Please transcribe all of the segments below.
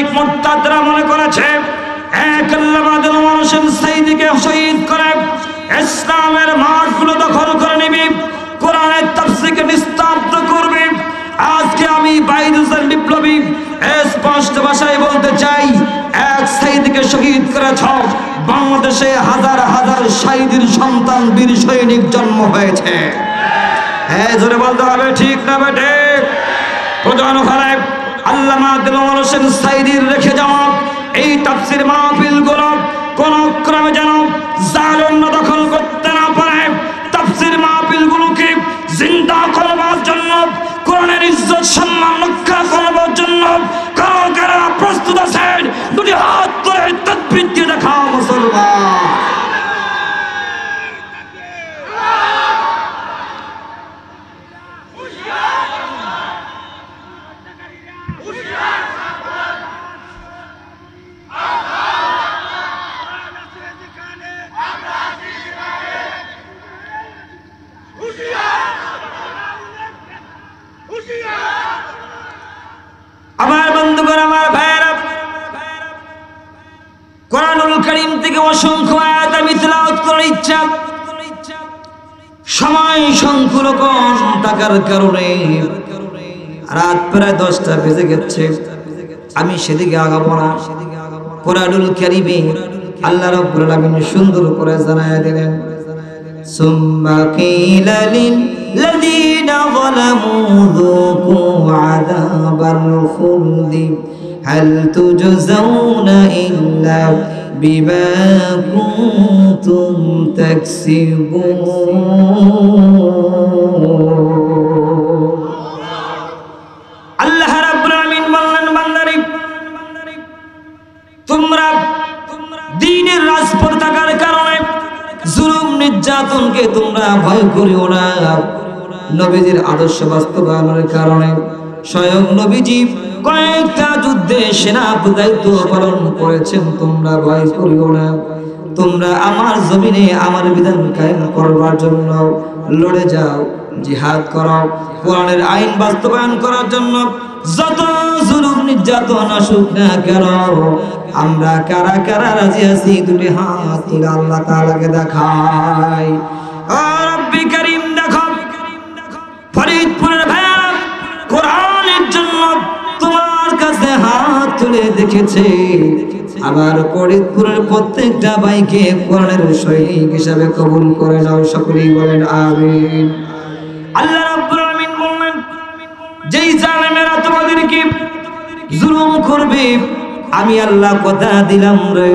মুশরিক মুরতাদরা মনে করেছে এক আল্লামা দেলোয়ার হোসেন সাঈদীকে শহীদ করে ইসলামের মাঠগুলো দখল করে নিবি, কোরআনের তাফসীরকে নিস্তব্ধ করবে। আজকে আমি বাইর হোসেন বিপ্লবী স্পষ্ট ভাষায় বলতে চাই, এক সাঈদীকে শহীদ করেছ, বাংলাদেশে হাজার হাজার সাঈদীর সন্তান বীর সৈনিক জন্ম হয়েছে। হ্যাঁ, জোরে বলতে হবে, ঠিক না বেটে? প্রধান হলে আল্লামা দেলোয়ার হোসেন সাঈদীর রেখে যাওয়া এই তাফসীর মাহফিলগুলো কোন ক্রমে যেন জালেমরা দখল করতে না পারে। তাফসীর মাহফিলগুলোকে জিন্দা করবার জন্য, কোরআনের ইজ্জত সম্মান রক্ষা করবার জন্য কারা প্রস্তুত আছেন? দুটি হাত করে তাকবীর দিয়ে দেখাও মুসলমান। আমার বন্ধুগণ, আমার ভাইয়েরা, কোরআনুল কারীম থেকে অসংখ্য আয়াত আমি তেলাওয়াত করার ইচ্ছা, সময় সংকুলন থাকার কারণে রাত প্রায় 10টা বেজে গেছে। আমি সেদিকে আগাবো না। কোরআনুল কারীমে আল্লাহ রাব্বুল আলামিন সুন্দর করে জানায়া দিলেন, সুম্মা কিলা লিল্লাযীনা যালামু যুকু আযাবাল খুলদি হাল তুজজাউনা ইল্লা বিমা কুনতুম তাকসিবুন। আল্লাহ রাব্বুল আলামিন বললেন, বান্দারে, তোমরা দ্বীনের রাজপথে থাকার কারণে জুলুম নির্যাতনকে তোমরা ভয় করিও না। নবীজির আদর্শ বাস্তবায়নের কারণে স্বয়ং নবীজি কয়েকটা যুদ্ধে সেনা দায়িত্ব পালন করেছেন। তোমরা ভয় করিও না। তোমরা আমার জমিনে আমার বিধান কায়েম করবার জন্য লড়ে যাও, জিহাদ করো, কোরআনের আইন বাস্তবায়ন করার জন্য যত জুলুম নির্যাতন আসুক না কেন, আমরা কারা কারা রাজি আছি? দুটি হাত তুলে আল্লাহ তাআলাকে দেখাই। ও রব্বি কারীম, দেখো ফরিদপুরের ভাইয়া কোরআনের জন্য তোমার কাছে হাত তুলে দেখেছে। আবার ফরিদপুরের প্রত্যেকটা ভাইকে কোরআনের সৈনিক হিসাবে কবুল করে নাও। সকলেই বলেন আমিন। আল্লাহ রাব্বুল আলামিন বললেন, যেই জালেমেরা তোমাদেরকে জুলুম করবে, আমি আল্লাহ কথা দিলাম রে,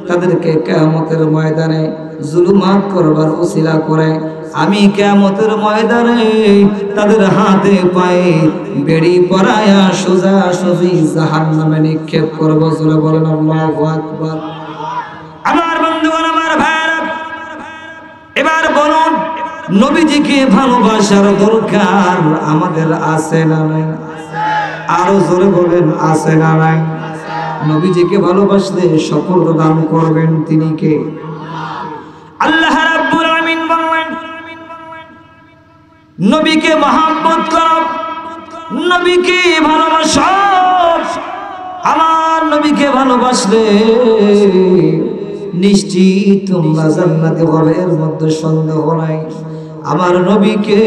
তাদেরকে কিয়ামতের ময়দানে জুলুমাত করবার ওসিলা করে আমি কিয়ামতের ময়দানে তাদের হাতে পায়ে বেড়ি পরায়া সোজা সোজি জাহান্নামে নিক্ষেপ করব। জোরে বলেন আল্লাহু আকবার। আমার বন্ধুগণ, আমার ভাইরা, এবার বলুন, নবীজিকে ভালোবাসার দরকার আমাদের আছে না নাই? আরো জোরে বলেন, আছে না নাই? নবীজিকে ভালোবাসলে সকল দান করবেন তিনি কে? আল্লাহ রাব্বুল আলামিন বলেন, নবীকে মহব্বত করো, নবীকে ভালোবাসো। আমার নবীকে ভালোবাসলে নিশ্চিত তোমরা জান্নাতে হবে, এর মধ্যে সন্দেহ নাই। আমার নবীকে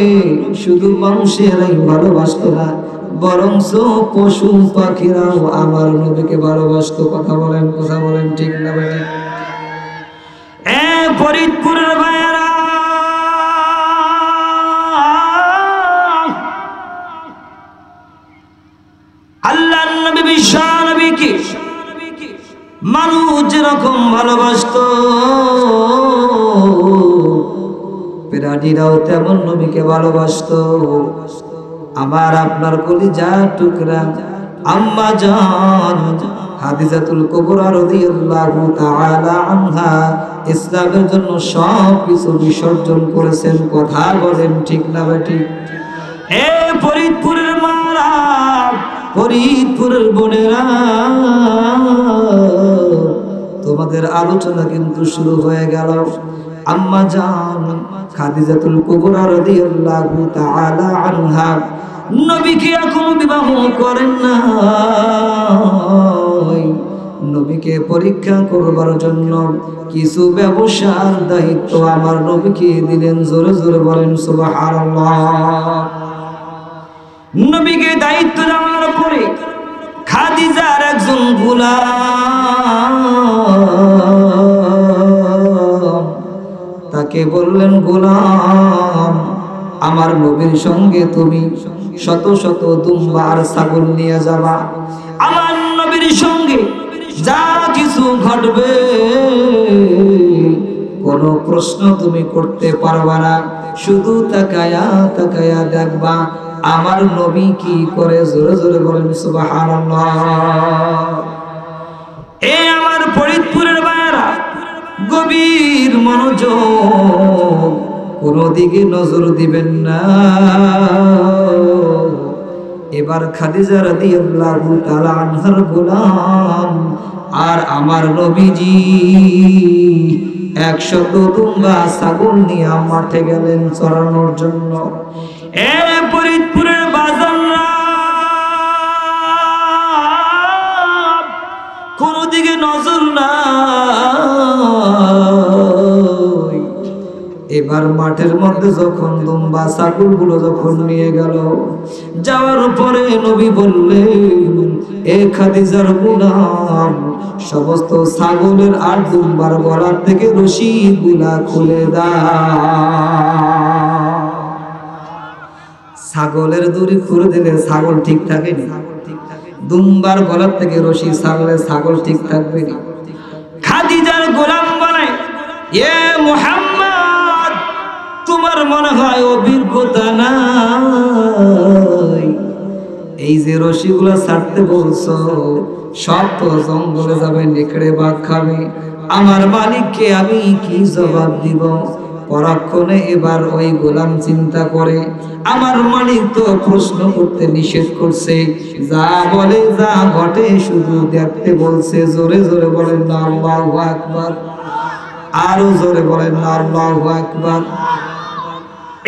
শুধু মানুষেরাই ভালোবাসতো না, বরঞ্চ পশু পাখিরাও আমার নবীকে ভালোবাসতো। কথা বলেন, কথা বলেন, ঠিক না ভাই? ফরিদপুরের ভাইয়েরা, আল্লাহর নবী বিশ্ব নবীকে মানুষ যেরকম ভালোবাসতো, প্রাণীরাও তেমন নবীকে ভালোবাসতো। আমার আপনার কলিজা টুকরা আম্মা জান হাদিজাতুল কুবরা রাদিয়াল্লাহু তাআলা আনহা ইসলামের জন্য সব কিছু বিসর্জন করেছেন। কথা বলেন, ঠিক না বেটি? ফরিদপুরের মারা, ফরিদপুরের বোনেরা, তোমাদের আলোচনা কিন্তু শুরু হয়ে গেল। আম্মা জান খাদিজাতুল কুবরা রাদিয়াল্লাহু তাআলা আনহা নবীকে এখনো বিবাহ করেন না। নবীকে পরীক্ষা করবার জন্য কিছু ব্যবসার দায়িত্ব আমার নবীকে দিলেন। জোরে জোরে বলেন সুবহানাল্লাহ। নবীকে দায়িত্ব দেওয়ার পরে খাদিজার একজন গোলাম তাকে বললেন, গোলাম, আমার নবীর সঙ্গে তুমি শত শত দুম্বা আর ছাগল নিয়ে যাবা। আমার নবীর সঙ্গে যা কিছু ঘটবে কোনো প্রশ্ন তুমি করতে পারবা না, শুধু তাকায়া তাকায়া দেখবা আমার নবী কি করে। জোরে জোরে বলেন সুবহানাল্লাহ। এ আমার ফরিদপুরের বায়রা, গভীর মনোযোগ, কোন দিকে নজর দিবেন না। এবার খাদিজা রাদিয়াল্লাহু তাআলা আনহার গোলাম আর আমার নবীজি 100 দুম্বা ছাগল নিয়ে মাঠে গেলেন চড়ানোর জন্য। এ ফরিদপুরের বাজাররা, কোন দিকে নজর নাই। এবার মাঠের মধ্যে যখন দুম্বা ছাগলগুলো যখন নিয়ে গেল, যাওয়ার পরে নবী বললেন, এ খাদিজার গোলাম, সমস্ত ছাগলের আর দুম্বার গলার থেকে রশিগুলা খুলে দাও। ছাগলের দড়ি খুলে দিলে ছাগল ঠিক থাকে না, দুম্বার গলার থেকে রশি ছাড়লে ছাগল ঠিক থাকবে না। খাদিজার গোলাম বলে, এ মুহাম্মদ, তোমার মনে হয় অভিজ্ঞতা নাই? এই যে রশিগুলো ছাড়তে বলছো, সব তো জঙ্গলে যাবে, নেকড়ে বাঘ খাবে। আমার মালিককে আমি কি জবাব দিব? পরক্ষণে এবার ওই গোলাম চিন্তা করে, আমার মালিক তো প্রশ্ন করতে নিষেধ করছে, যা বলে যা ঘটে শুধু দেখতে বলছে। জোরে জোরে বলেন না আল্লাহু আকবার, আরো জোরে বলেন না আল্লাহু আকবার।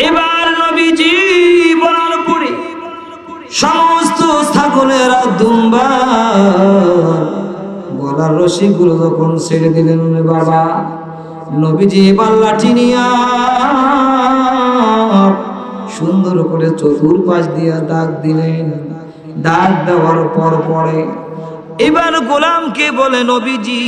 এবার নবীজি বলার পরে সমস্ত ছাগলের দুম্বা গলার রশিগুলো যখন ছেড়ে দিলেন, বাবা নবীজি এবার লাঠি নিয়া সুন্দর করে চতুর্পাশ দিয়া দাগ দিলেন। দাগ দেওয়ার পর পরে এবার গোলামকে বলে, নবীজি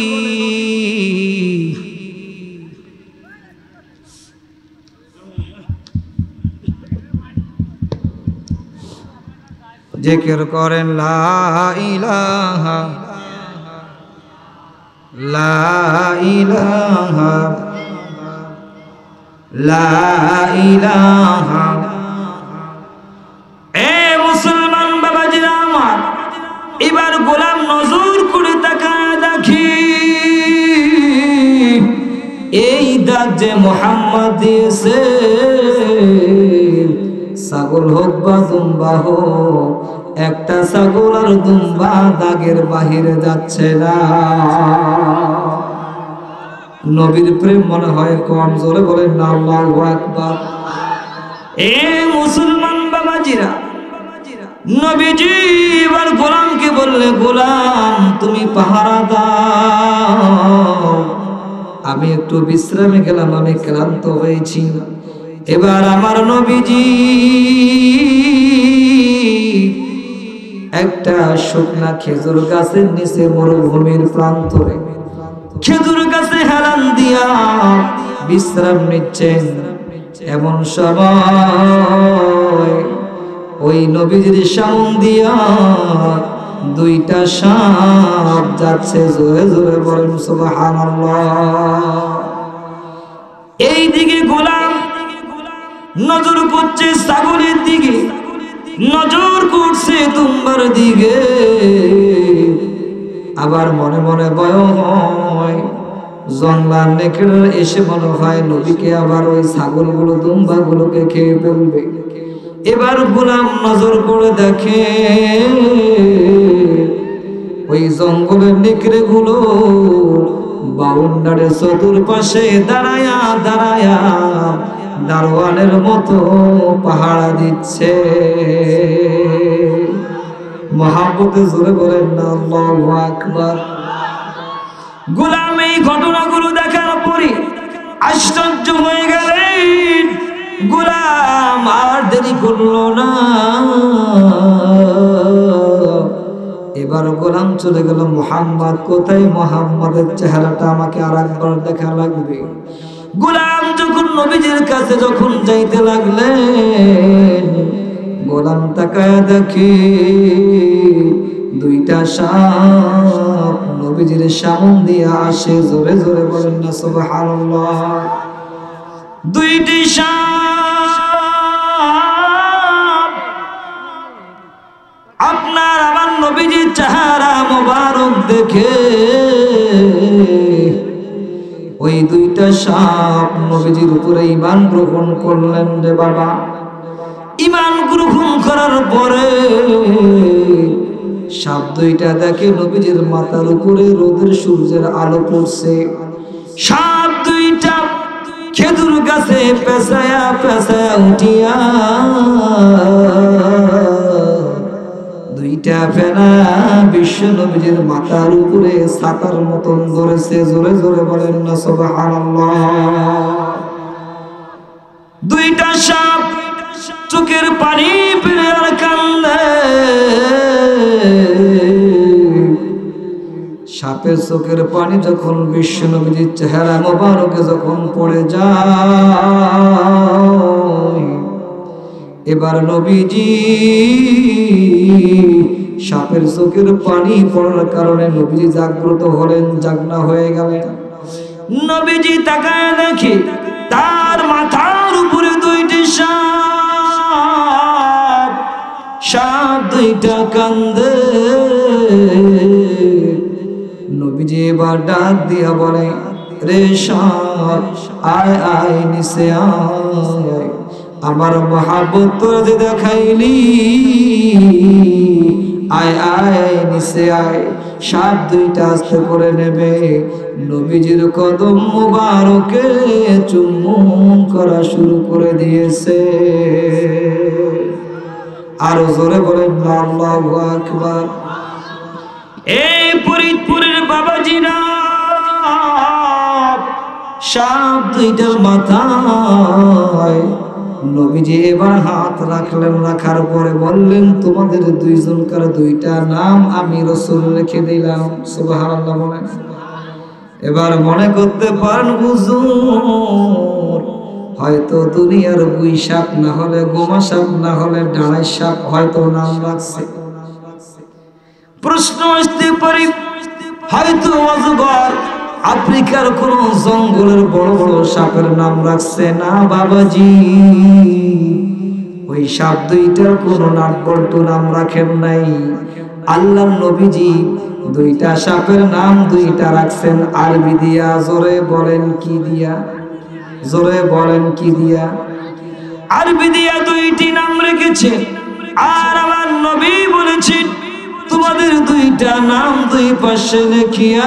জিকির করেন লা ইলাহা লা ইলাহা লা ইলাহা। এ মুসলমান বাবাজিরা আমার, এবার গোলাম নজর করে তাকায় দেখি এই দাগ যে মুহাম্মদ দিয়েছে, ছাগল হোক বা দুম্বা হোক, একটা ছাগল আর দুম্বা দাগের বাহিরে যাচ্ছে না। নবীর প্রেম মনে হয় কম। জোরে বলেন না আল্লাহু আকবার। এ মুসলমান বাবাজিরা, নবীজি এবার গোলামকে বললে, গোলাম তুমি পাহারা দাও, আমি একটু বিশ্রামে গেলাম, আমি ক্লান্ত হয়েছি। এবার আমার নবীজি একটা শুকনা খেজুর গাছের নিচে মরুভূমির প্রান্তরে খেজুর গাছে হেলান দিয়া বিশ্রাম নিচ্ছেন। এমন সময় ওই নবীজির সামনে দিয়া দুইটা সাপ যাচ্ছে। জোরে জোরে বলেন সুবহানাল্লাহ। এই দিকে গোলাম নজর করছে ছাগলের দিকে, নজর করছে দুম্বার দিকে, আবার মনে মনে ভয় হয় জঙ্গলার নেকড়ে এসে মনে হয় নবীকে আবার ওই ছাগলগুলো দুম্বাগুলোকে খেয়ে ফেলবে। এবার গোলাম নজর করে দেখে ওই জঙ্গলের নেকড়ে গুলো বাউন্ডারের চতুর্পাশে দাঁড়ায়া দাঁড়ায়া দারোয়ানের মতো পাহারা দিচ্ছে। মহাব্বতে জোরে বলেন না আল্লাহু আকবার। গোলাম এই ঘটনাগুলো দেখার পরে আশ্চর্য হয়ে গেলেন। গোলাম আর দেরি করলো না, এবার গোলাম চলে গেল মুহাম্মদ কোথায়, মুহাম্মাদের চেহারাটা আমাকে আরেকবার দেখা লাগবে। গোলাম যখন নবীজির কাছে যখন যাইতে লাগলেন, গোলাম তাকায় দেখে দুইটা সাপ নবীজির সামনে দিয়ে আসে। জোরে জোরে বলেন না সুবহানাল্লাহ। দুইটি সাপ আপনার আমার নবীজির চেহারা মোবারক দেখে ওই দুইটা সাপ নবীজির উপরে ঈমান গ্রহণ করলেন। রে বাবা, ঈমান গ্রহণ করার পরে সাপ দুইটা দেখে নবীজির মাথার উপরে রোদের সূর্যের আলো পড়ছে। সাপ দুইটা খেজুর গাছে পেঁচায়া পেঁচায়া উঠিয়া দুইটা ফেনা বিশ্ব নবীজির মাথার উপরে ছাতার মতন ধরেছে। জোরে জোরে বলেন না সুবহানাল্লাহ। দুইটা সাপ চোখের পানি ফেলে আর কান্দে। সাপের চোখের পানি যখন বিশ্ব নবীজির চেহারা মোবারকে যখন পড়ে যায়, এবার নবীজি সাপের চোখের পানি পড়ার কারণে নবীজি জাগ্রত হলেন, জাগনা হয়ে গেলেন। নবীজি তাকায় দেখে তার মাথার উপরে দুইটি সাপ, সাপ দুইটা কান্দে। নবীজি এবার ডাক দিয়া বলে, রে সাপ আয় আয় নিচে আয়, আমার মহাব্বত তোরা যে দেখাইলি, আয় আয় নিচে আয়। সাপ দুইটা আস্তে করে নেবে নবীজির কদম মুবারকে চুম্বন করা শুরু করে দিয়েছে। আরো জোরে বলেন আল্লাহু আকবার। এই ফরিদপুরের বাবাজিরা সাপ দুইটার মাথায় নবীজি এবার হাত রাখলেন। রাখার পরে বললেন, তোমাদের দুইজনকার দুইটা নাম আমি রাসূল লিখে দিলাম। সুবহানাল্লাহ বলেন। এবার মনে করতে পারেন হুজুর হয়তো দুনিয়ার বুই সাপ না হলে গোমা সাপ না হলে ডাঁড়াই সাপ হয়তো নাম রাখছে। প্রশ্ন আসতে পারে হয়তো অজগর আফ্রিকার কোন জঙ্গলের বড় বড় সাপের নাম রাখছে। না বাবাজি, ওই সাপ দুইটার কোন নাম বল্টু নাম রাখেন নাই। আল্লাহর নবীজি দুইটা সাপের নাম দুইটা রাখছেন আরবি দিয়া। জোরে বলেন কি দিয়া? জোরে বলেন কি দিয়া? আরবি দিয়া দুইটি নাম রেখেছে। আর আমার নবী বলেছেন, তোমাদের দুইটা নাম দুই পাশে লিখিয়া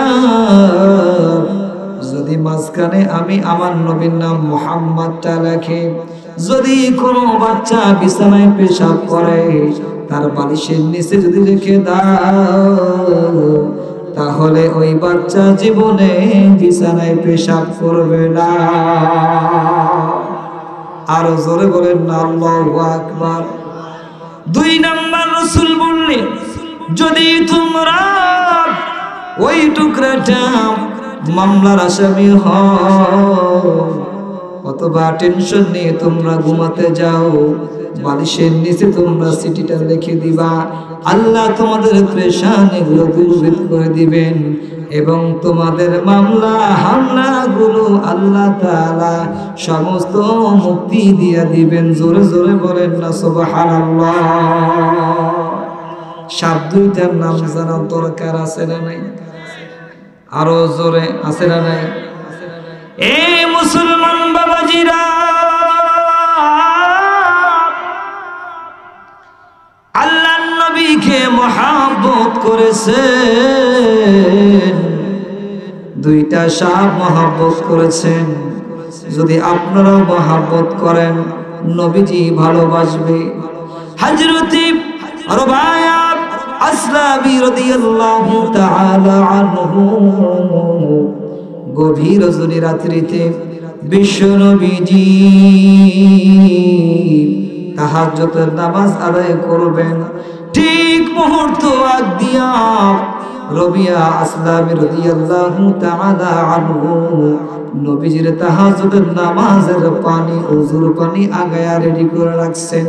যদি মাঝখানে আমি আমার নবীর নাম মুহাম্মদটা লেখে, যদি কোনো বাচ্চা বিছানায় পেশাব করে তার বালিশের নিচে যদি লিখে দাও, তাহলে ওই বাচ্চা জীবনে বিছানায় পেশাব করবে না। আরো জোরে বলেন না আল্লাহু আকবার। দুই নাম্বার রাসূল বললেন, যদি তোমরা ওই টুকরাটা মামলার আসামি হও অথবা টেনশন নিয়ে তোমরা ঘুমাতে যাও, বালিশের নিচে তোমরা চিঠিটা লিখে দিবা, আল্লাহ তোমাদের পেরেশানিগুলো দূর করে দিবেন এবং তোমাদের মামলা হামলাগুলো আল্লাহ তাআলা সমস্ত মুক্তি দিয়ে দিবেন। জোরে জোরে বলেন না সুবহানাল্লাহ। সাপ দুইটার নাম জানার দরকার আছে না নাই? আরো জোরে আছে না নাই? এই মুসলমান বাবাজিরা, আল্লাহর নবীকে মহব্বত করেছেন, দুইটা সাপ মহব্বত করেছেন। যদি আপনারাও মহব্বত করেন, নবীজি ভালোবাসবে। হযরত রুবাইয়া আসলামী রাদিয়াল্লাহু তাআলা আনহু গভীর রজনী রাত্রিতে বিশ্ব নবীজি তাহাজ্জুদের নামাজ আদায় করবেন। ঠিক মুহূর্ত আগ দিয়া রবিয়া আসলামী রাদিয়াল্লাহু তাআলা আনহু নবীজির তাহাজ্জুদের নামাজের পানি ওযুর পানি আগায়া রেডি করে রাখছেন,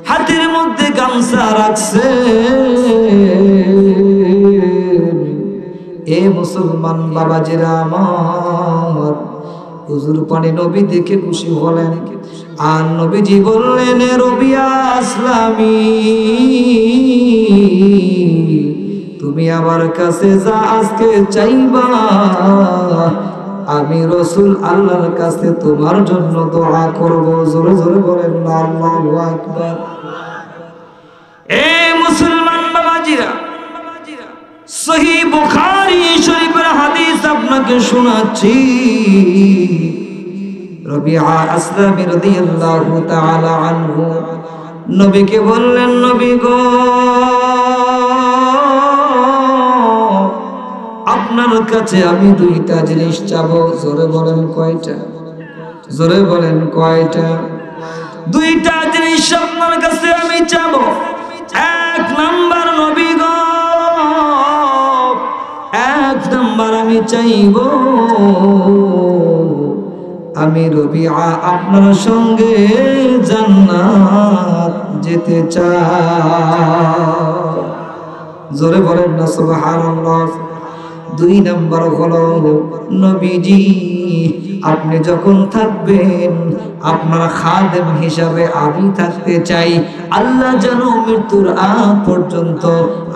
হাতের মধ্যে গামছা রাখছে। এ মুসলমান বাবাজিরা আমার, হুজুর পানি নবী দেখে খুশি হলেন। আর নবীজি বললেন, রবিয়া আসলামী, তুমি আমার কাছে যা আজকে চাইবা আমি রাসূল আল্লাহর কাছে তোমার জন্য দোয়া করব। জোরে জোরে বলেন আল্লাহু আকবার। এ মুসলমান বাবাজিরা, সহিহ বুখারী শরীফের হাদিস আপনাকে শোনাচ্ছি। রবিআ আসলামী রাদিয়াল্লাহু তাআলা আনহু নবীকে বললেন, নবী গো, আপনার কাছে আমি দুইটা জিনিস চাবো। জোরে বলেন কয়টা? জোরে বলেন কয়টা? দুইটা জিনিস আপনার কাছে আমি চাবো। এক নাম্বার নবী গো, এক নাম্বার আমি চাইব আমি রবিআ আপনার সঙ্গে জান্নাত যেতে চাই। জোরে বলেন না সুবহানাল্লাহ। দুই নাম্বার হলো নবীজি আপনি যখন থাকবেন আপনার খাদেম হিসাবে আমি থাকতে চাই। আল্লাহ যেন মৃত্যুর আগ পর্যন্ত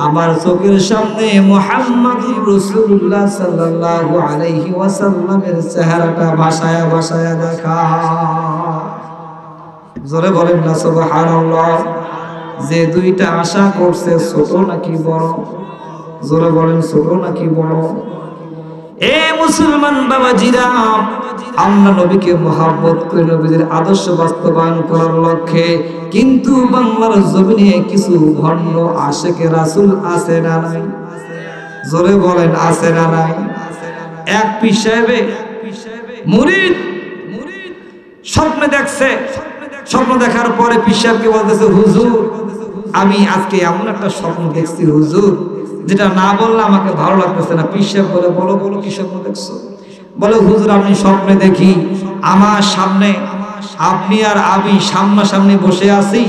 আমার চোখের সামনে মুহাম্মদুর রাসূলুল্লাহ সাল্লাল্লাহু আলাইহি ওয়াসাল্লামের চেহারাটা ভাসায়া ভাসায়া দেখা। জোরে বলেন না সুবহানাল্লাহ। যে দুইটা আশা করছে, ছোট নাকি বড়? জোরে বলেন ছোট নাকি বড়? এ মুসলমান বাবাজিরা, আল্লাহ নবীকে মহব্বত করে নবীদের আদর্শ বাস্তবায়ন করার লক্ষ্যে কিন্তু বাংলার জমিনে কিছু ভণ্ড আশিকে রাসূল আছে না নাই? জোরে বলেন আছে না নাই? এক পীর সাহেবে মুরিদ স্বপ্নে দেখছে, স্বপ্ন দেখার পরে পীর সাহেবকে বলতেছে, হুজুর আমি আজকে এমন একটা স্বপ্ন দেখছি হুজুর, যেটা না বললে আমাকে ভালো লাগতেছে না। পীর সাহেব বলে, বলো বলো কি স্বপ্ন দেখছো? বলে, হুজুর আমি স্বপ্নে দেখি আমার সামনে আপনি আর আমি সামনাসামনি বসে আছি,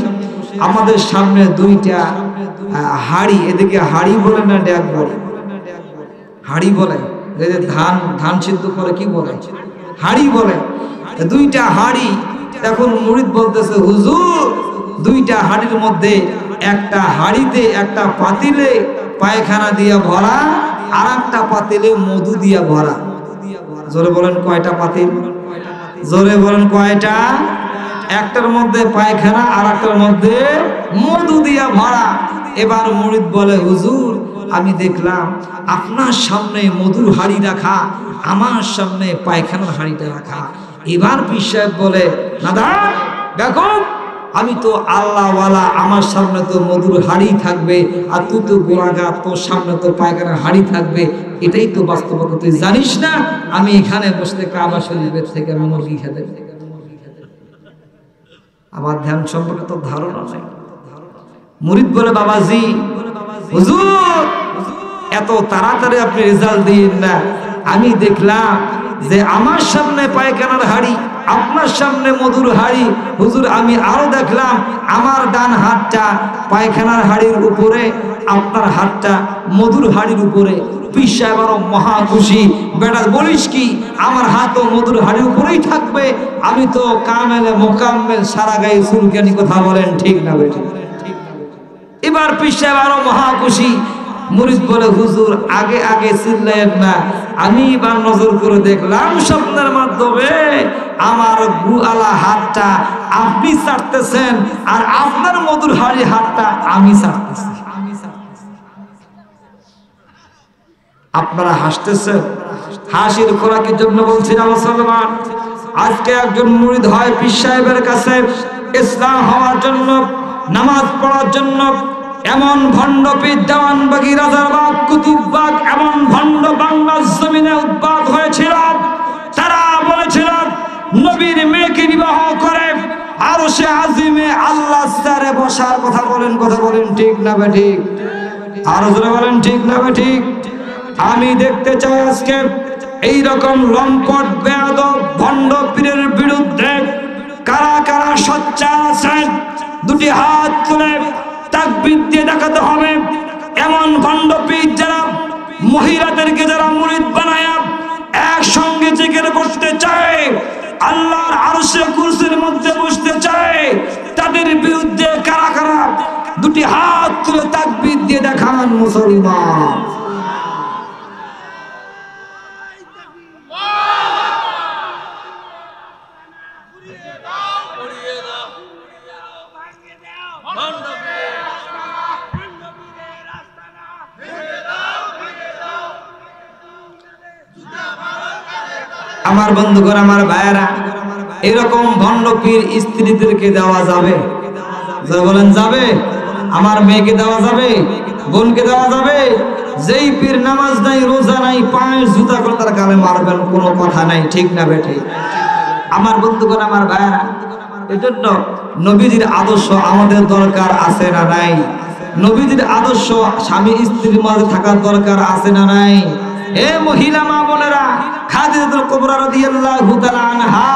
আমাদের সামনে দুইটা হাড়ি, এদিকে হাড়ি বলে না ড্যাগ বলে? হাড়ি বলে। ধান সিদ্ধ করে কি বলে? হাড়ি বলে। দুইটা হাড়ি। এখন মুরিদ বলতেছে, হুজুর দুইটা হাড়ির মধ্যে একটা হাড়িতে একটা পাতিলে পায়খানা দিয়া ভরা, আর একটা পাতিলে মধু দিয়া ভরা। জোরে বলেন কয়টা পাতিল? জোরে বলেন কয়টা? একটার মধ্যে পায়খানা আর একটার মধ্যে মধু দিয়া ভরা। এবার মুরিদ বলে, হুজুর আমি দেখলাম আপনার সামনে মধুর হাড়ি রাখা, আমার সামনে পায়খানার হাড়িটা রাখা। এবার পীর সাহেব বলে, দাদা দেখো আমি তো আল্লাহওয়ালা, আমার সামনে তো মধুর হাড়ি থাকবে, আর তুই তো গোলাঘাট, তোর সামনে তো পায়খানার হাড়ি থাকবে। এটাই তো বাস্তবতা, তুই জানিস না আমি এখানে বসতে কাবা শরীফের থেকে আমি মুরগি খেতে। আমার ধ্যান সম্পর্কে তো ধারণা নাই। মুরিদ বলে, বাবাজি হুজুর এত তাড়াতাড়ি আপনি রেজাল্ট দিন না, আমি দেখলাম যে আমার সামনে পায়খানার হাড়ি, আপনার সামনে মধুর হাড়ি। হুজুর আমি আরো দেখলাম আমার ডান হাতটা পায়খানার হাড়ির উপরে, আপনার হাতটা মধুর হাড়ির উপরে। পীর সাহেব আরো মহা খুশি, বেটা বলিস কি, আমার হাতও মধুর হাড়ির উপরেই থাকবে, আমি তো কামেলে মোকাম্মেল, সারা গায়ে চুলকানি। কথা বলেন ঠিক না বেটা? এবার পীর সাহেব আরো মহা খুশি। মুরিদ বলে, হুজুর আগে আগে চিল্লেন না, আমি এবার নজর করে দেখলাম স্বপ্নের মাধ্যমে আমার গুয়ালা হাতটা আপনি ছাড়তেছেন, আর আপনার মধুর হাড়ি হাতটা আমি ছাড়তেছি। আপনারা হাসতেছেন, হাসির খোরাকের জন্য বলছি না মুসলমান। আজকে একজন মুরিদ হয় পীর সাহেবের কাছে ইসলাম হওয়ার জন্য, নামাজ পড়ার জন্য, এমন ভণ্ড পীর দেওয়ানবাগী রাজারবাগ কুতুববাগ এমন ভণ্ড বাংলার জমিনে উদ্ভব হয়েছিল। তারা বলেছিল নবীর মেয়েকে বিবাহ করে আরশে আজিমে আল্লাহ স্যারে বসার কথা বলেন ঠিক না বেঠিক? আরো জোরে বলেন ঠিক না বেঠিক? আমি দেখতে চাই আজকে এইরকম লম্পট বেয়াদব ভণ্ড পীরের বিরুদ্ধে কারা কারা সোচ্চার আছেন দুটি হাত তুলে তাকবীর দিয়ে দেখাতে হবে। এমন ভণ্ড পীর যারা মহিলাদেরকে যারা মুরিদ বানায়া একসঙ্গে জিকির করতে চায়, আল্লাহর আরশে কুরসির মধ্যে বসতে চায়, তাদের বিরুদ্ধে কারা কারা দুটি হাত তুলে তাকবীর দিয়ে দেখান মুসলমান। আমার বন্ধুগণ, আমার ভাইয়েরা, এরকম ভণ্ড পীর স্ত্রীদেরকে দেওয়া যাবে? বলেন যাবে? আমার মেয়েকে দেওয়া যাবে? বোনকে দেওয়া যাবে? যেই পীর নামাজ নাই, রোজা নাই, পায়ের জুতা করে তার গালে মারবেন, কোনো কথা নাই, ঠিক না বেঠে? আমার বন্ধুগণ, আমার ভাইয়েরা, এজন্য নবীজির আদর্শ আমাদের দরকার আছে না নাই? নবীজির আদর্শ স্বামী স্ত্রীর মাঝে থাকার দরকার আছে না নাই? এ মহিলা মা বোনেরা, খাদিজাতুল কুবরা রাদিয়াল্লাহু তাআলা আনহা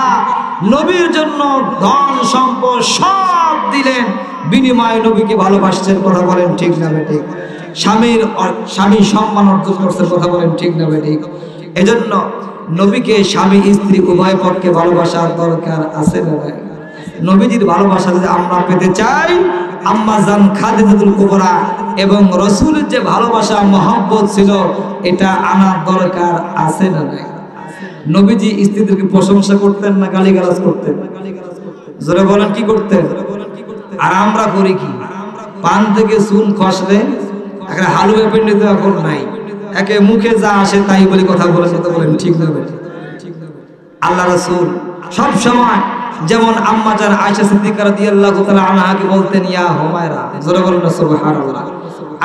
নবীর জন্য ধন সম্পদ সব দিলেন, বিনিময়ে নবীকে ভালোবাসছেন, কথা বলেন ঠিক না বেঠিক? স্বামী সম্মান অর্জন করছেন, কথা বলেন ঠিক না বেঠিক? এজন্য নবীকে স্বামী স্ত্রী উভয় পক্ষে ভালোবাসার দরকার আছে না নাই? নবীজির ভালোবাসা যদি আমরা পেতে চাই, আম্মা জান খাদিজাতুল কুবরা এবং রাসূলের যে ভালোবাসা মহব্বত ছিল, এটা আনার দরকার আছে না নাই? নবীজি স্ত্রীদেরকে প্রশংসা করতেন না গালিগালাজ করতেন? জোরে বলেন কি করতেন? আর আমরা করি কি? পান থেকে চুন খসলে একটা হালুয়া পিন্ডিতে এখন নাই, একে মুখে যা আসে তাই বলে কথা বলেন ঠিক না? আল্লাহ রাসূল সব সময় যেমন আম্মা জান আয়েশা সিদ্দিকা রাদিয়াল্লাহু তাআলা আনহাকে বলতেন ইয়া হুমায়রা, জোরে বলেন না সুবহানাল্লাহ।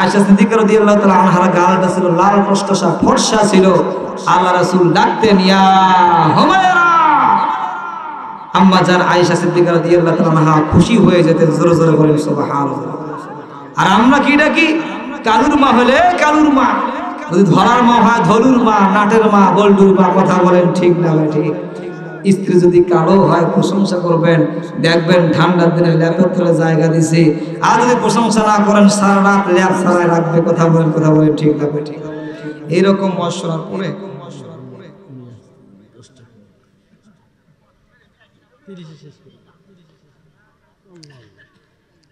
আয়েশা সিদ্দিকা রাদিয়াল্লাহু তাআলা আনহার গালটা ছিল লাল টসটসা ফর্সা ছিল, আল্লাহ রাসূল ডাকতেন ইয়া হুমায়রা। আম্মা জান আয়েশা সিদ্দিকা রাদিয়াল্লাহু তাআলা আনহা খুশি হয়ে যেতেন, জোরে জোরে বলেন সুবহানাল্লাহ। আর আমরা কি ডাকি? কালুর মা হলে কালুর মা, যদি ধরার মা হয় ধলুর মা, নাটের মা, বল্ডুর মা, কথা বলেন ঠিক না ঠিক? স্ত্রী যদি কালো হয় প্রশংসা করবেন, দেখবেন ঠান্ডার দিনে ল্যাপের তলে জায়গা দিছে। আর যদি প্রশংসা না করেন সারা রাত ল্যাপ ছাড়াই রাখবে, কথা বলেন ঠিক না ঠিক? এইরকম মশলার পরে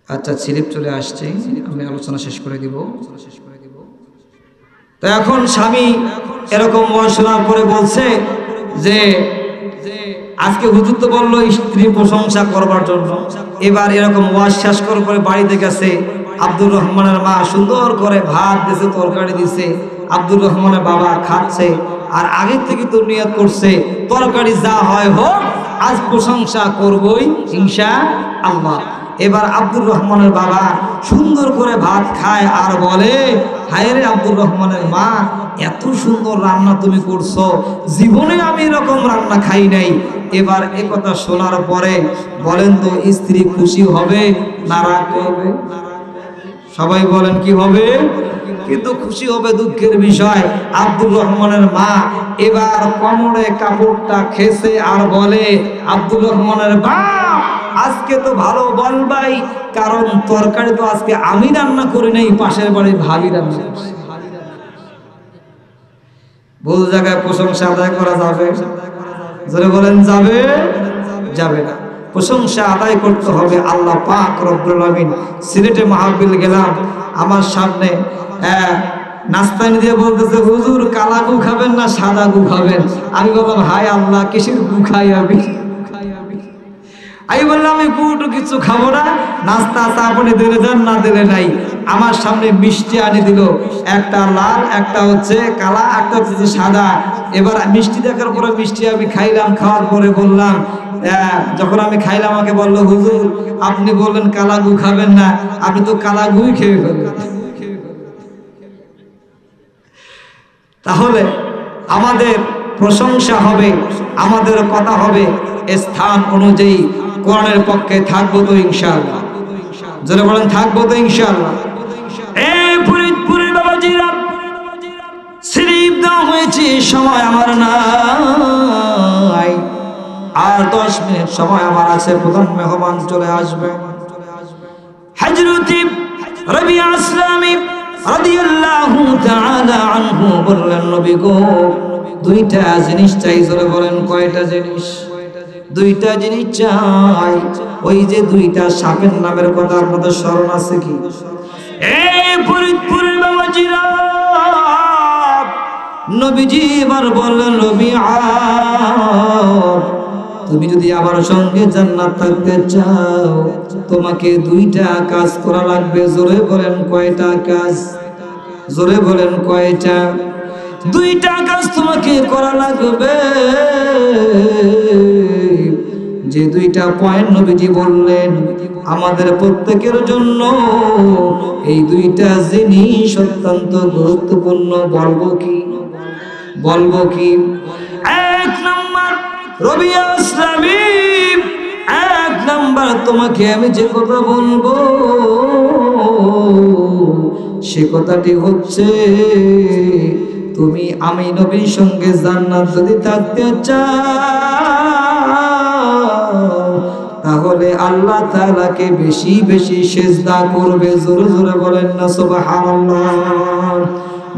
আচ্ছা স্লিপ চলে আসছে, আমি আলোচনা শেষ করে দিব। তো এখন স্বামী এরকম মশলার পরে বলছে যে আজকে হুজুর তো বললো স্ত্রী প্রশংসা করবার জন্য, এবার এরকম ওয়াজ শেষ করে বাড়িতে গেছে। আব্দুর রহমানের মা সুন্দর করে ভাত দিয়েছে, তরকারি দিছে, আব্দুর রহমানের বাবা খাচ্ছে। আর আগে থেকে তো নিয়ত করছে তরকারি যা হয় হোক, আজ প্রশংসা করবই ইনশাআল্লাহ। এবার আব্দুর রহমানের বাবা সুন্দর করে ভাত খায় আর বলে, হায় রে আব্দুর রহমানের মা, এত সুন্দর রান্না তুমি করছো, জীবনে আমি এরকম রান্না খাই নাই। এবার এ কথা শোনার পরে বলেন তো স্ত্রী খুশি হবে না রাগ করবে? সবাই বলেন কি হবে? কিন্তু খুশি হবে। দুঃখের বিষয়, আব্দুর রহমানের মা এবার কোমরে কাপড়টা খেসে আর বলে, আব্দুর রহমানের বাপ আজকে তো ভালো বলবাই, কারণ তরকারি তো আজকে আমি রান্না করি নাই, পাশের বাড়ির ভাবি রান্না করছে। ভুল জায়গায় প্রশংসা আদায় করা যাবে? জোরে বলেন যাবে? যাবে না। প্রশংসা আদায় করতে হবে আল্লাহ পাক রব্বুল আলামিন। সিলেটে মাহফিল গেলাম, আমার সামনে নাস্তানি দিয়ে বলতেছে, হুজুর কালা গু খাবেন না সাদা গু খাবেন? আমি বললাম হায় আল্লাহ, কিসের গু খাই আমি? আমি বললাম আমি কুটু কিছু খাবো না, নাস্তা চা পানি দিলে যান, না দিলে নাই। আমার সামনে মিষ্টি আনি দিল, একটা লাল, একটা হচ্ছে কালা, একটা হচ্ছে সাদা। এবার মিষ্টি দেখার পরে মিষ্টি আমি খাইলাম, খাওয়ার পরে বললাম, যখন আমি খাইলাম আমাকে বললো, হুজুর আপনি বললেন কালা গু খাবেন না, আপনি তো কালা গুই খেয়ে ফেললেন। তাহলে আমাদের প্রশংসা হবে, আমাদের কথা হবে স্থান অনুযায়ী কোরআনের পক্ষে থাকবো তো ইনশাআল্লাহ। যারা বলেন থাকবো তো ইনশাআল্লাহ। এই ফরিদপুরের বাবাজিরা, স্লিপ দেওয়া হয়েছে, সময় আমার নাই, আর 10 মিনিট সময় আমার আছে। প্রধান মেহমান চলে আসবে, হযরত রবিয়া ইসলামী রাদিয়াল্লাহু তাআলা আনহু বললেন, নবী গো দুইটা জিনিস চাই। জোরে বলেন কয়টা জিনিস? দুইটা জিনিস চাই। ওই যে দুইটা সাপের নামের কথা আপনাদের স্মরণ আছে কি? এই ফরিদপুরের বাবাজিরা, নবীজি এবার বললেন, রবিআ তুমি যদি আমার সঙ্গে জান্নাত থাকতে চাও, তোমাকে দুইটা কাজ করা লাগবে। জোরে বলেন কয়টা কাজ? জোরে বলেন কয়টা? দুইটা কাজ তোমাকে করা লাগবে। যে দুইটা পয়েন্ট নবীজি বললেন আমাদের প্রত্যেকের জন্য, এই দুইটা জিনিস অত্যন্ত গুরুত্বপূর্ণ। বলবো কি? বলবো কি? এক নম্বর, রবিয়া ইসলামী, এক নাম্বার তোমাকে আমি যে কথা বলবো সে কথাটি হচ্ছে, তুমি আমি নবীর সঙ্গে জান্নাত যদি থাকতে চাও, তাহলে আল্লাহ তাআলাকে বেশি বেশি সিজদা করবে। জোরে জোরে বলেন না সুবহানাল্লাহ।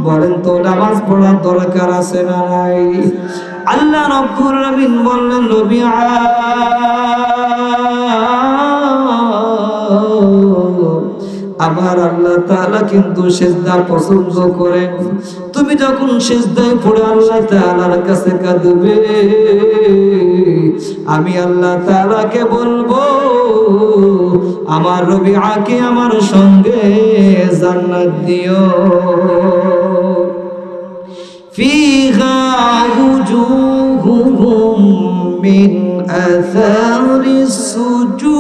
বলেন তো নামাজ পড়ার দরকার আছে না নাই? আল্লাহ রাব্বুল আলামিন বললেন, রবিআ আমার আল্লাহ তাআলা কিন্তু সিজদা পছন্দ করেন। তুমি যখন সিজদায় পড়ে আল্লাহ তাআলার কাছে কাঁদবে, আমি আল্লাহ তাআলাকে বলবো আমার রবিআকে আমার সঙ্গে জান্নাত দিও। ফিহা উজুহুহুম মিন আসারিস সুজুদ।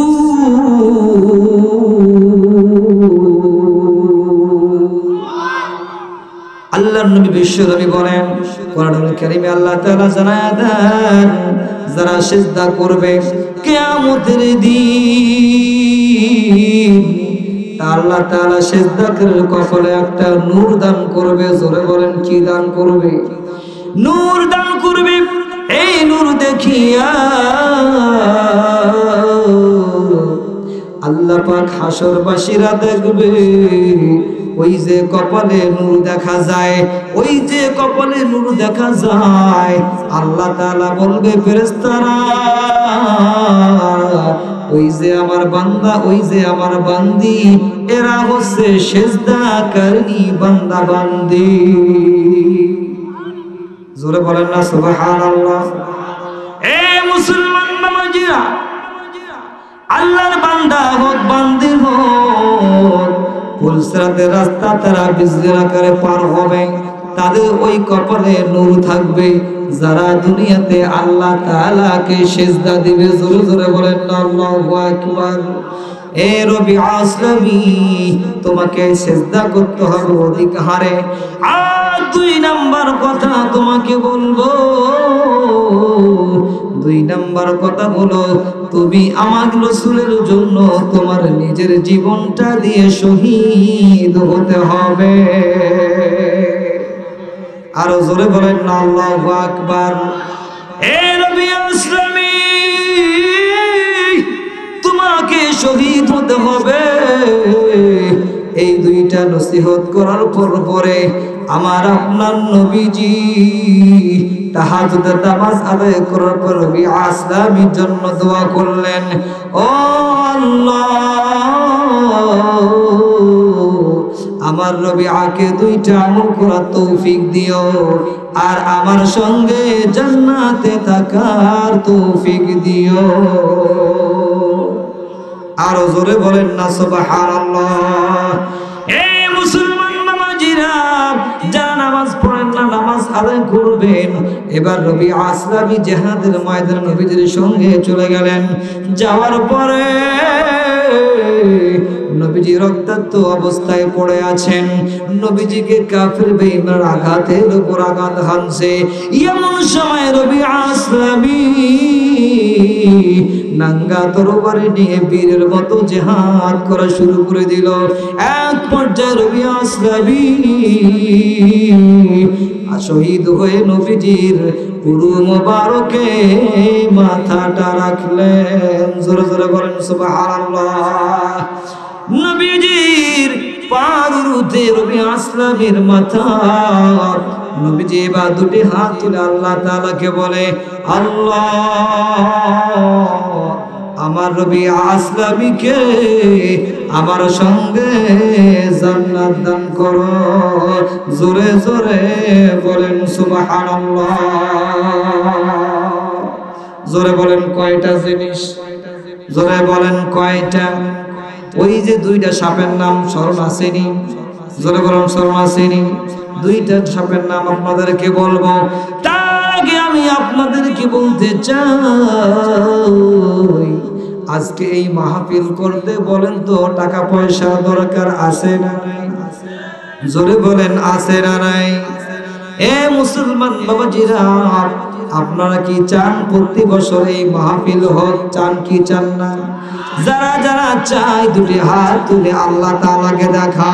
আল্লাহর নবী বিশ্বনবী বলেন, কোরআনুল কারীমে আল্লাহ তাআলা জানায় দেন, যারা সিজদা করবে কিয়ামতের দিন আল্লাহ তাআলা সিজদাকারীর কপালে একটা নূর দান করবে। জোরে বলেন কি দান করবে? নূর দান করবে। এই নূর দেখিয়া আল্লাহ পাক হাসরবাসীরা দেখবে, ওই যে কপালে নূর দেখা যায়, ওই যে কপালে নূর দেখা যায়, আল্লাহ তাআলা বলবে ফেরেশতারা, ওই যে আমার বান্দা, ওই যে আমার বান্দি, এরা হচ্ছে সিজদাকারী বান্দা বান্দি। জোরে বলেন না সুবহানাল্লাহ। এ মুসলমান বাবাজিরা, আল্লাহর বান্দা হোক বান্দি হোক, পুলসিরাতের রাস্তা তারা বিজলির আকারে পার হবে, তাদের ওই কপালে নূর থাকবে। যারা দুনিয়াতে আল্লাহ তাআলাকে সিজদা দিবে, জোরে জোরে বলেন না আল্লাহু আকবার। এ রবিআ ইসলামী, তোমাকে সিজদা করতে হবে অধিক হারে। আর 2 নাম্বার কথা তোমাকে বলবো, 2 নাম্বার কথা হলো, তুমি আমার রাসূলের জন্য তোমার নিজের জীবনটা দিয়ে শহীদ হতে হবে। আরো জোরে বলেন না আল্লাহু আকবার। এ রবিআ ইসলামী, তোমাকে শহীদ হতে হবে। এই 2টা নসিহত করার পরে আমার আপনার নবীজি তাহাজ্জুদের নামাজ আদায় করার পর রবিআ ইসলামীর জন্য দোয়া করলেন, ও আল্লাহ আমার রবিআকে 2টা আমল করার তৌফিক দিও, আর আমার সঙ্গে জান্নাতে থাকার তৌফিক দিও। আরো জোরে বলেন না সুবহানাল্লাহ। এই মুসলমান নামাজিরা, যারা নামাজ পড়েন না, নামাজ আদায় করবেন। এবার রবি আসলামী জিহাদের ময়দানে নবীজির সঙ্গে চলে গেলেন। যাওয়ার পরে নবীজি রক্তাক্ত অবস্থায় পড়ে আছেন। নবীজিকে কাফির বেঈমান আঘাতের উপর আঘাত হানছে। এমন সময় রবি আসলামী নাঙ্গা তরবারি নিয়ে বীরের মতো জিহাদ করা শুরু করে দিল। এক পর্যায়ে রবি আসলামী শহীদ হয়ে নবীজির পুরো মোবারকে মাথাটা রাখলেন। জোরে জোরে বলেন সুবহানাল্লাহ। নবীজির পাগুরুতে রবি আসলামের মাথা। নবীজি এবার দুটি হাত তুলে আল্লাহ তাআলাকে বলে, আল্লাহ, আমার রবি আসলামীকে আমার সঙ্গে জান্নাত দান করো। জোরে জোরে বলেন সুবহানাল্লাহ। জোরে বলেন কয়টা জিনিস? জোরে বলেন কয়টা? ওই যে দুইটা সাপের নাম স্মরণ আসেনি? জোরে বলেন স্মরণ আসেনি? দুইটা সাপের নাম আপনাদেরকে বলবো। তার আগে আমি আপনাদেরকে বলতে চাই, আজকে এই মাহফিল করতে বলেন তো টাকা পয়সা দরকার আছে না নাই? জোরে বলেন আছে না নাই? এ মুসলমান বাবাজিরা, আপনারা কি চান প্রতি বছর এই মাহফিল হোক? চান কি চান না? যারা যারা চাই দুটি হাত তুলে আল্লাহ তাআলাকে দেখা।